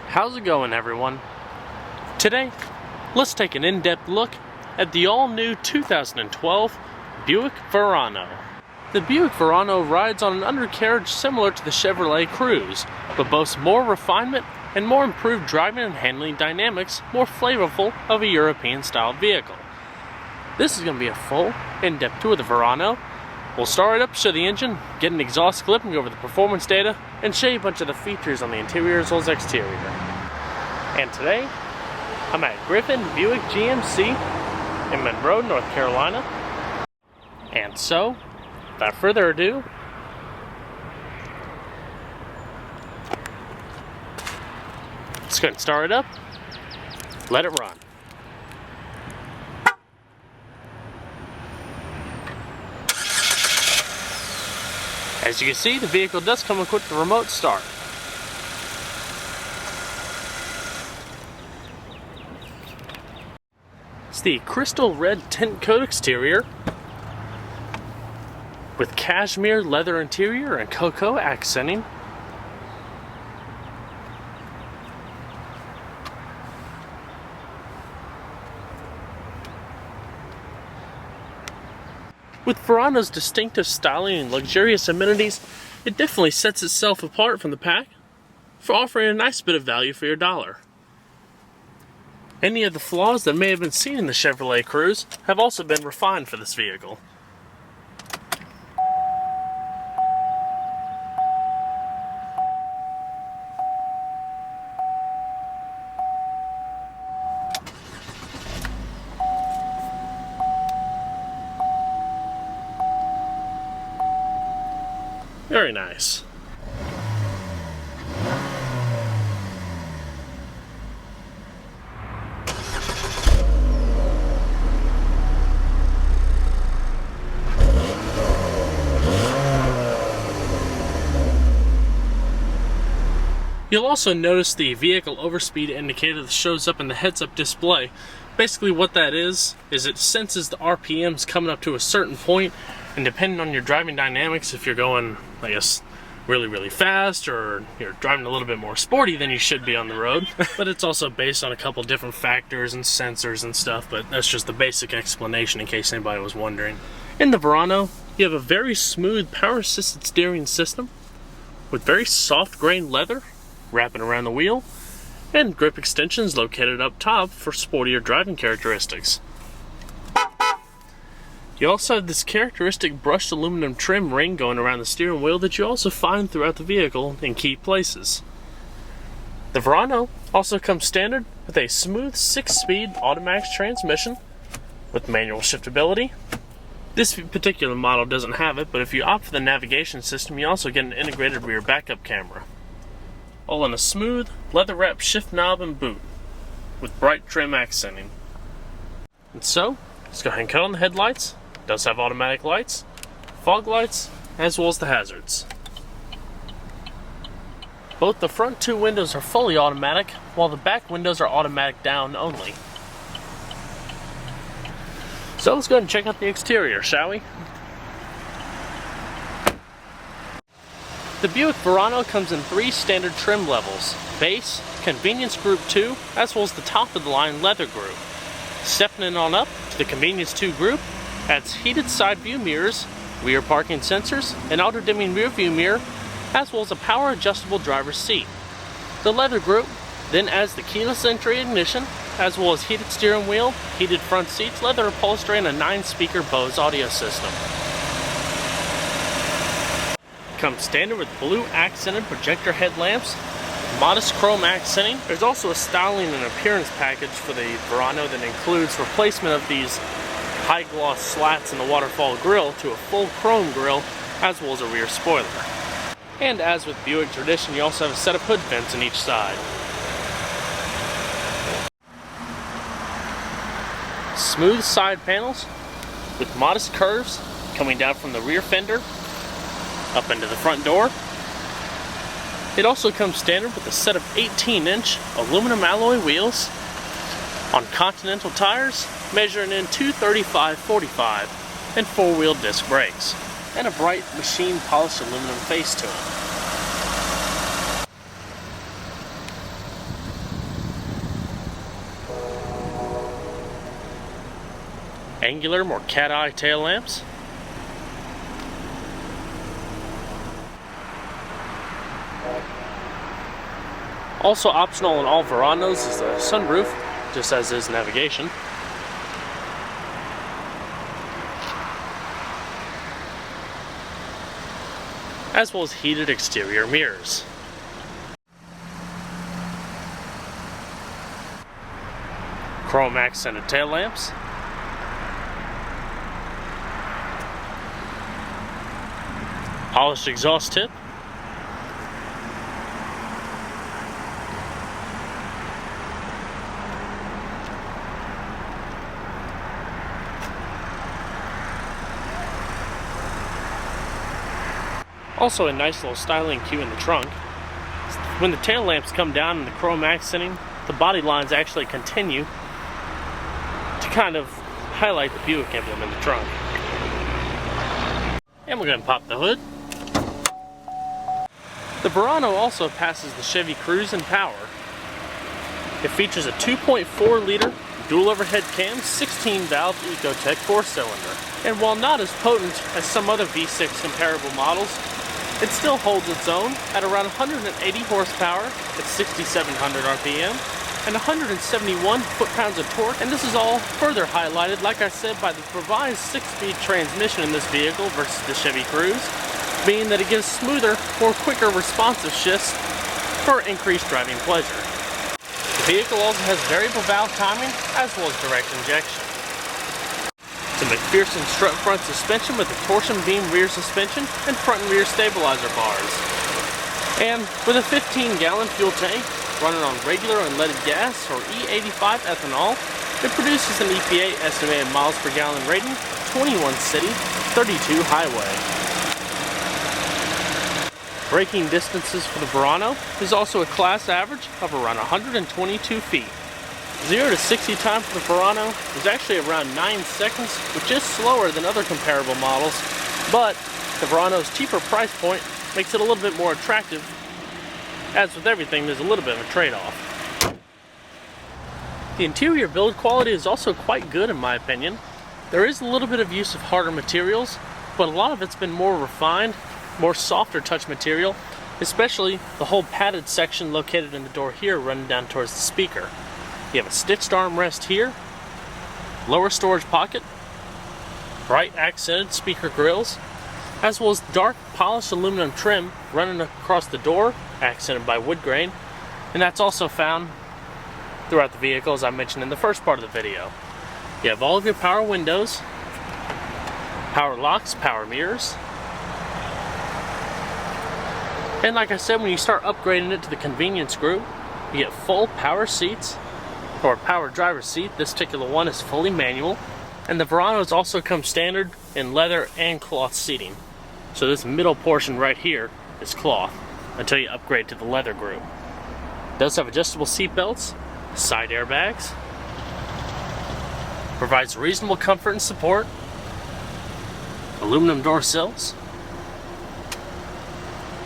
How's it going, everyone? Today, let's take an in-depth look at the all-new 2012 Buick Verano. The Buick Verano rides on an undercarriage similar to the Chevrolet Cruze, but boasts more refinement and more improved driving and handling dynamics, more flavorful of a European-style vehicle. This is going to be a full, in-depth tour of the Verano. We'll start it up, show the engine, get an exhaust clip and go over the performance data, and show you a bunch of the features on the interior as well as exterior. And today, I'm at Griffin Buick GMC in Monroe, North Carolina. And so, without further ado, let's go ahead and start it up, let it run. As you can see, the vehicle does come equipped with a remote start. It's the crystal red tint coat exterior with cashmere leather interior and cocoa accenting. With Verano's distinctive styling and luxurious amenities, it definitely sets itself apart from the pack for offering a nice bit of value for your dollar. Any of the flaws that may have been seen in the Chevrolet Cruze have also been refined for this vehicle. Very nice. You'll also notice the vehicle overspeed indicator that shows up in the heads-up display. Basically what that is it senses the RPMs coming up to a certain point, and depending on your driving dynamics, if you're going, I guess, really fast, or you're driving a little bit more sporty than you should be on the road. But it's also based on a couple different factors and sensors and stuff, but that's just the basic explanation in case anybody was wondering. In the Verano, you have a very smooth power-assisted steering system with very soft grain leather wrapping around the wheel, and grip extensions located up top for sportier driving characteristics. You also have this characteristic brushed aluminum trim ring going around the steering wheel that you also find throughout the vehicle in key places. The Verano also comes standard with a smooth 6-speed automatic transmission with manual shiftability. This particular model doesn't have it, but if you opt for the navigation system, you also get an integrated rear backup camera. All in a smooth, leather-wrapped shift knob and boot with bright trim accenting. And so, let's go ahead and cut on the headlights. It does have automatic lights, fog lights, as well as the hazards. Both the front two windows are fully automatic, while the back windows are automatic down only. So let's go ahead and check out the exterior, shall we? The Buick Verano comes in 3 standard trim levels: Base, Convenience Group 2, as well as the top of the line Leather Group. Stepping on up to the Convenience 2 group adds heated side view mirrors, rear parking sensors, an auto dimming rear view mirror, as well as a power adjustable driver's seat. The Leather Group then adds the keyless entry ignition, as well as heated steering wheel, heated front seats, leather upholstery, and a 9-speaker Bose audio system. Comes standard with blue accented projector headlamps, modest chrome accenting. There's also a styling and appearance package for the Verano that includes replacement of these high gloss slats in the waterfall grille to a full chrome grille, as well as a rear spoiler. And as with Buick tradition, you also have a set of hood vents on each side. Smooth side panels with modest curves coming down from the rear fender up into the front door. It also comes standard with a set of 18-inch aluminum alloy wheels on Continental tires, measuring in 235/45, and 4-wheel disc brakes, and a bright machine polished aluminum face to it. angular, more cat-eye tail lamps. Also optional in all Veranos is the sunroof, just as is navigation. As well as heated exterior mirrors. Chrome accented tail lamps. Polished exhaust tip. Also a nice little styling cue in the trunk. When the tail lamps come down in the chrome accenting, the body lines actually continue to kind of highlight the Buick emblem in the trunk. And we're going to pop the hood. The Verano also passes the Chevy Cruze in power. It features a 2.4 liter dual overhead cam 16 valve Ecotec 4-cylinder. And while not as potent as some other V6 comparable models, it still holds its own at around 180 horsepower at 6,700 RPM and 171 foot-pounds of torque. And this is all further highlighted, like I said, by the revised 6-speed transmission in this vehicle versus the Chevy Cruze, meaning that it gives smoother, more quicker responsive shifts for increased driving pleasure. The vehicle also has variable valve timing as well as direct injection. It's a McPherson strut front suspension with a torsion beam rear suspension and front and rear stabilizer bars. And with a 15-gallon fuel tank running on regular unleaded gas or E85 ethanol, it produces an EPA estimated miles per gallon rating of 21 city, 32 highway. Braking distances for the Verano is also a class average of around 122 feet. 0 to 60 time for the Verano is actually around 9 seconds, which is slower than other comparable models, but the Verano's cheaper price point makes it a little bit more attractive. As with everything, there's a little bit of a trade-off. The interior build quality is also quite good in my opinion. There is a little bit of use of harder materials, but a lot of it's been more refined, more softer touch material, especially the whole padded section located in the door here running down towards the speaker. You have a stitched armrest here, lower storage pocket, bright accented speaker grills, as well as dark polished aluminum trim running across the door, accented by wood grain, and that's also found throughout the vehicle as I mentioned in the first part of the video. You have all of your power windows, power locks, power mirrors, and like I said, when you start upgrading it to the convenience group, you get full power seats, or power driver's seat. This particular one is fully manual, and the Veranos also come standard in leather and cloth seating. So this middle portion right here is cloth until you upgrade to the leather group. It does have adjustable seat belts, side airbags, provides reasonable comfort and support, aluminum door sills,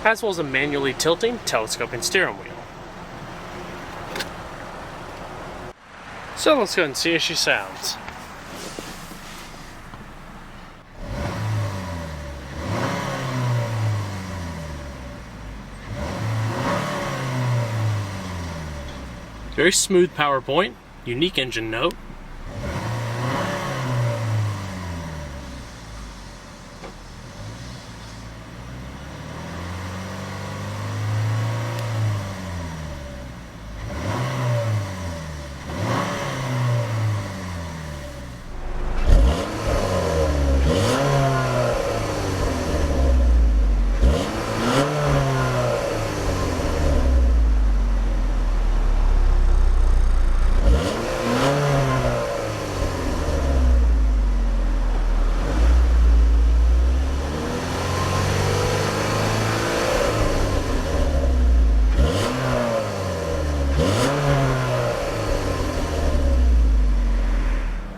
as well as a manually tilting telescoping steering wheel. So let's go and see how she sounds. Very smooth power point, unique engine note.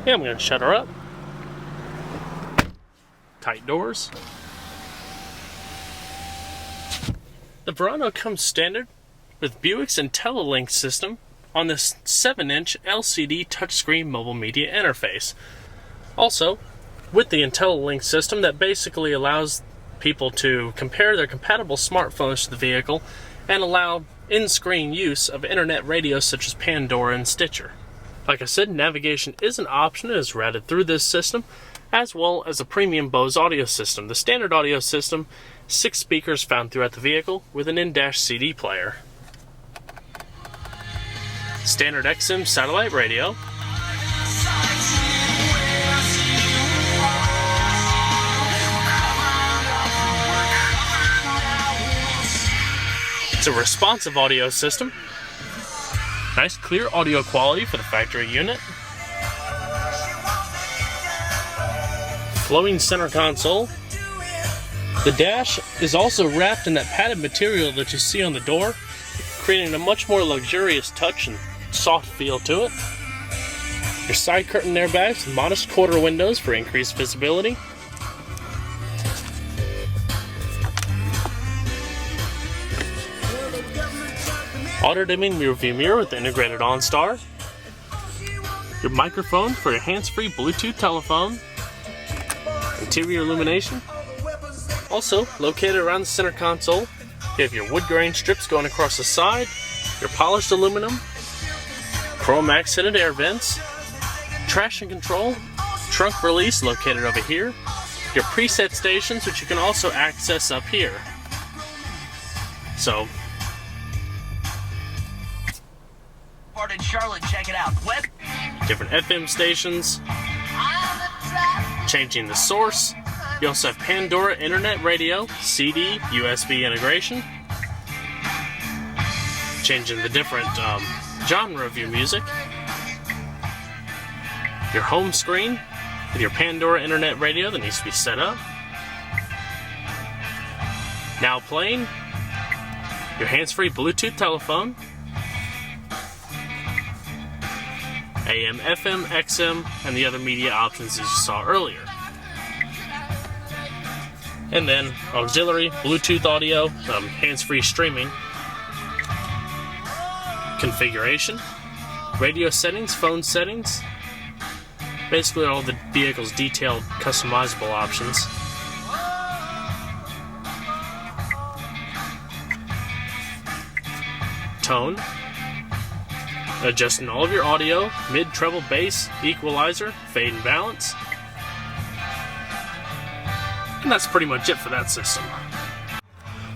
Yeah, I'm going to shut her up. Tight doors. The Verano comes standard with Buick's IntelliLink system on this 7-inch LCD touchscreen mobile media interface. Also, with the IntelliLink system, that basically allows people to compare their compatible smartphones to the vehicle and allow in-screen use of internet radios such as Pandora and Stitcher. Like I said, navigation is an option and is routed through this system, as well as a premium Bose audio system. The standard audio system, 6 speakers found throughout the vehicle with an in-dash CD player. Standard XM satellite radio. It's a responsive audio system. Nice clear audio quality for the factory unit. Flowing center console. The dash is also wrapped in that padded material that you see on the door, creating a much more luxurious touch and soft feel to it. Your side curtain airbags with modest quarter windows for increased visibility. Auto-dimming rear view mirror with the integrated OnStar. Your microphone for your hands-free Bluetooth telephone. Interior illumination. Also, located around the center console, you have your wood grain strips going across the side, your polished aluminum, chrome accented air vents, traction control, trunk release located over here, your preset stations, which you can also access up here. So, in Charlotte, check it out. Different FM stations, changing the source. You also have Pandora internet radio, CD, USB integration, changing the different genre of your music. Your home screen with your Pandora internet radio that needs to be set up. Now playing your hands-free Bluetooth telephone. AM, FM, XM, and the other media options as you saw earlier. And then auxiliary, Bluetooth audio, hands-free streaming, configuration, radio settings, phone settings, basically all the vehicle's detailed customizable options. Tone, adjusting all of your audio, mid, treble, bass, equalizer, fade and balance. And that's pretty much it for that system.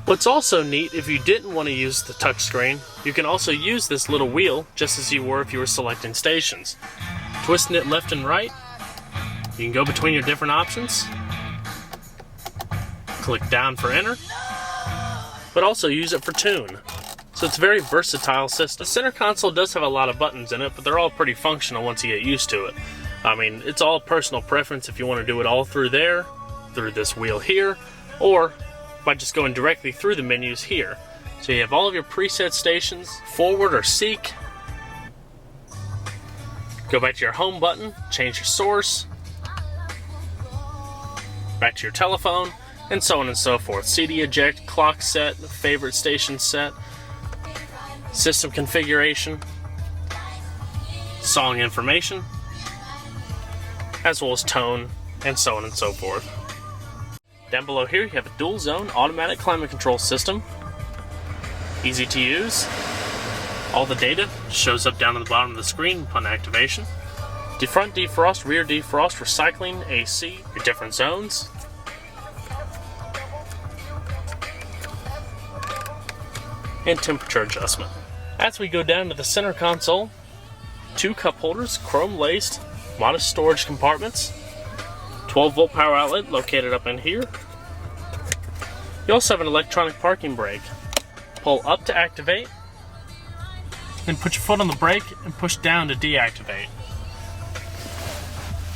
What's also neat, if you didn't want to use the touchscreen, you can also use this little wheel just as you were if you were selecting stations. Twisting it left and right, you can go between your different options. Click down for enter, but also use it for tune. So it's a very versatile system. The center console does have a lot of buttons in it, but they're all pretty functional once you get used to it. I mean, it's all personal preference if you want to do it all through there, through this wheel here, or by just going directly through the menus here. So you have all of your preset stations, forward or seek. Go back to your home button, change your source, back to your telephone, and so on and so forth. CD eject, clock set, favorite station set, system configuration, song information, as well as tone, and so on and so forth. Down below here you have a dual zone automatic climate control system. Easy to use. All the data shows up down at the bottom of the screen upon activation. Front defrost, rear defrost, recycling, AC, your different zones. And temperature adjustment. As we go down to the center console, 2 cup holders, chrome laced, modest storage compartments, 12-volt power outlet located up in here. You also have an electronic parking brake. Pull up to activate, then put your foot on the brake and push down to deactivate.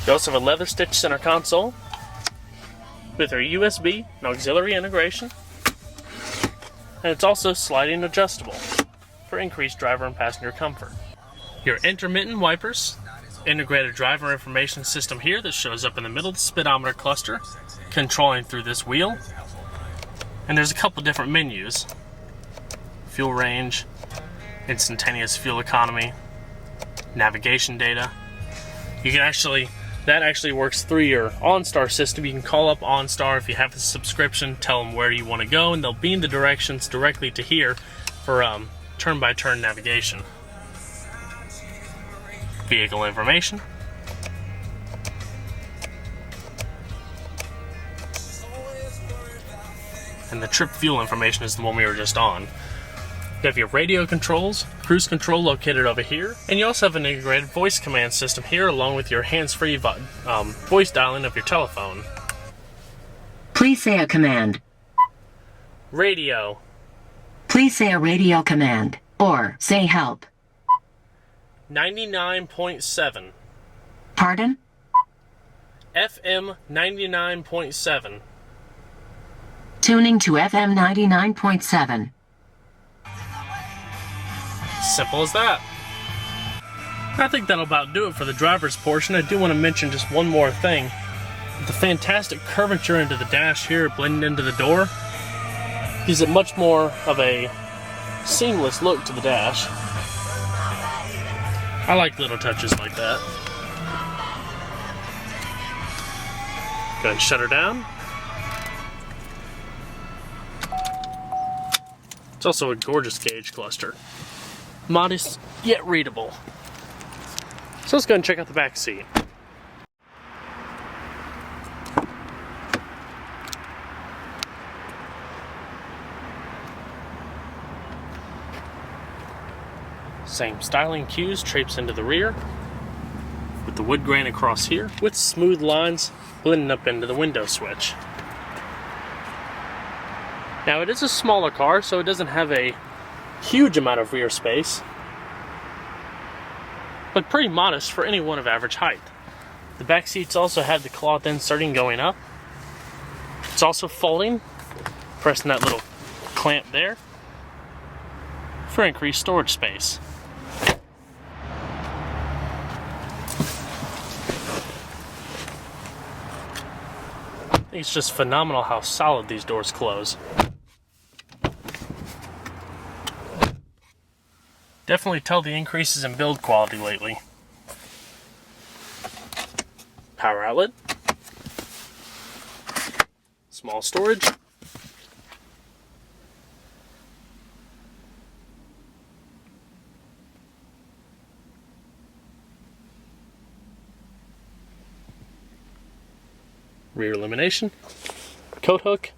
You also have a leather stitched center console with our USB and auxiliary integration, and it's also sliding adjustable for increased driver and passenger comfort. Your intermittent wipers, integrated driver information system here that shows up in the middle of the speedometer cluster, controlling through this wheel. And there's a couple different menus: fuel range, instantaneous fuel economy, navigation data. You can actually That actually works through your OnStar system. You can call up OnStar if you have a subscription, tell them where you want to go, and they'll beam the directions directly to here for turn-by-turn navigation. Vehicle information. And the trip fuel information is the one we were just on. You have your radio controls, cruise control located over here, and you also have an integrated voice command system here along with your hands-free voice dialing of your telephone. Please say a command. Radio. Please say a radio command, or say help. 99.7. Pardon? FM 99.7. Tuning to FM 99.7. Simple as that. I think that'll about do it for the driver's portion. I do want to mention just one more thing. The fantastic curvature into the dash here, blending into the door, gives it much more of a seamless look to the dash. I like little touches like that. Go ahead and shut her down. It's also a gorgeous gauge cluster. Modest, yet readable. So let's go and check out the back seat. Same styling cues traipse into the rear, with the wood grain across here, with smooth lines blending up into the window switch. Now it is a smaller car, so it doesn't have a huge amount of rear space, but pretty modest for anyone of average height. The back seats also have the cloth inserting going up. It's also folding, pressing that little clamp there for increased storage space. I think it's just phenomenal how solid these doors close. Definitely tell the increases in build quality lately. Power outlet. Small storage. Rear illumination. Coat hook.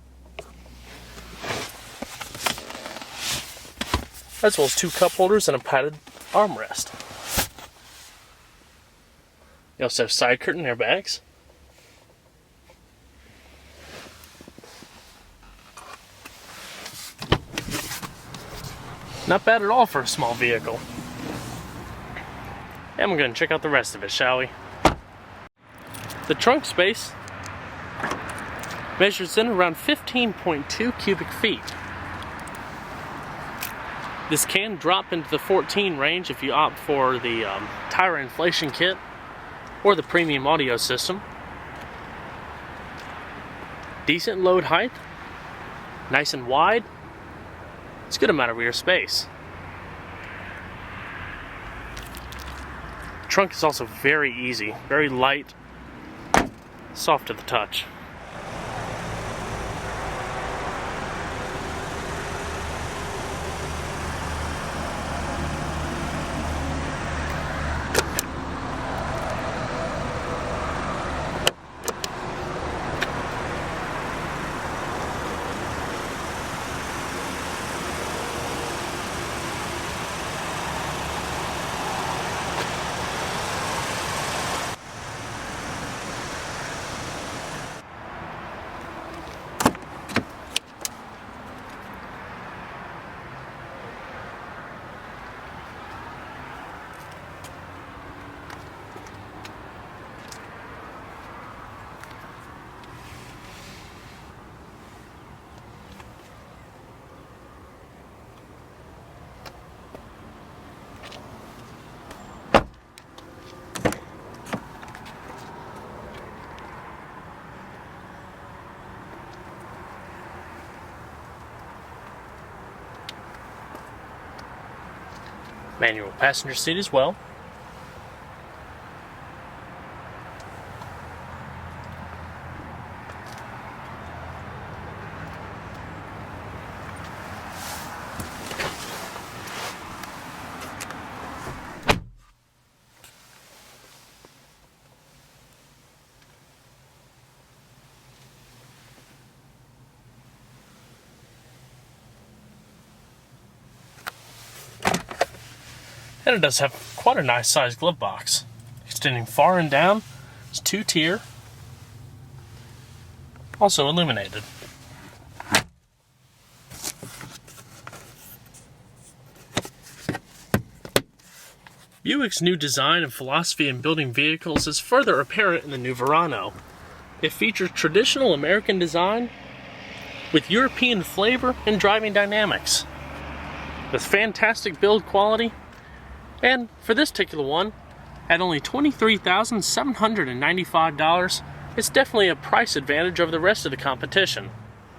As well as two cup holders and a padded armrest. You also have side curtain airbags. Not bad at all for a small vehicle. And we're going to check out the rest of it, shall we? The trunk space measures in around 15.2 cubic feet. This can drop into the 14 range if you opt for the tire inflation kit or the premium audio system. Decent load height, nice and wide. It's a good amount of rear space. The trunk is also very easy, very light, soft to the touch. Manual passenger seat as well. And it does have quite a nice sized glove box. Extending far and down, it's 2-tier. Also illuminated. Buick's new design and philosophy in building vehicles is further apparent in the new Verano. It features traditional American design with European flavor and driving dynamics, with fantastic build quality, and for this particular one, at only $23,795, it's definitely a price advantage over the rest of the competition.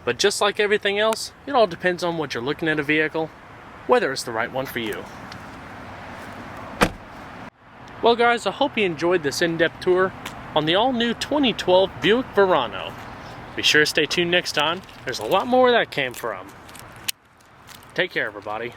But just like everything else, it all depends on what you're looking at a vehicle, whether it's the right one for you. Well guys, I hope you enjoyed this in-depth tour on the all-new 2012 Buick Verano. Be sure to stay tuned next time. There's a lot more where that came from. Take care, everybody.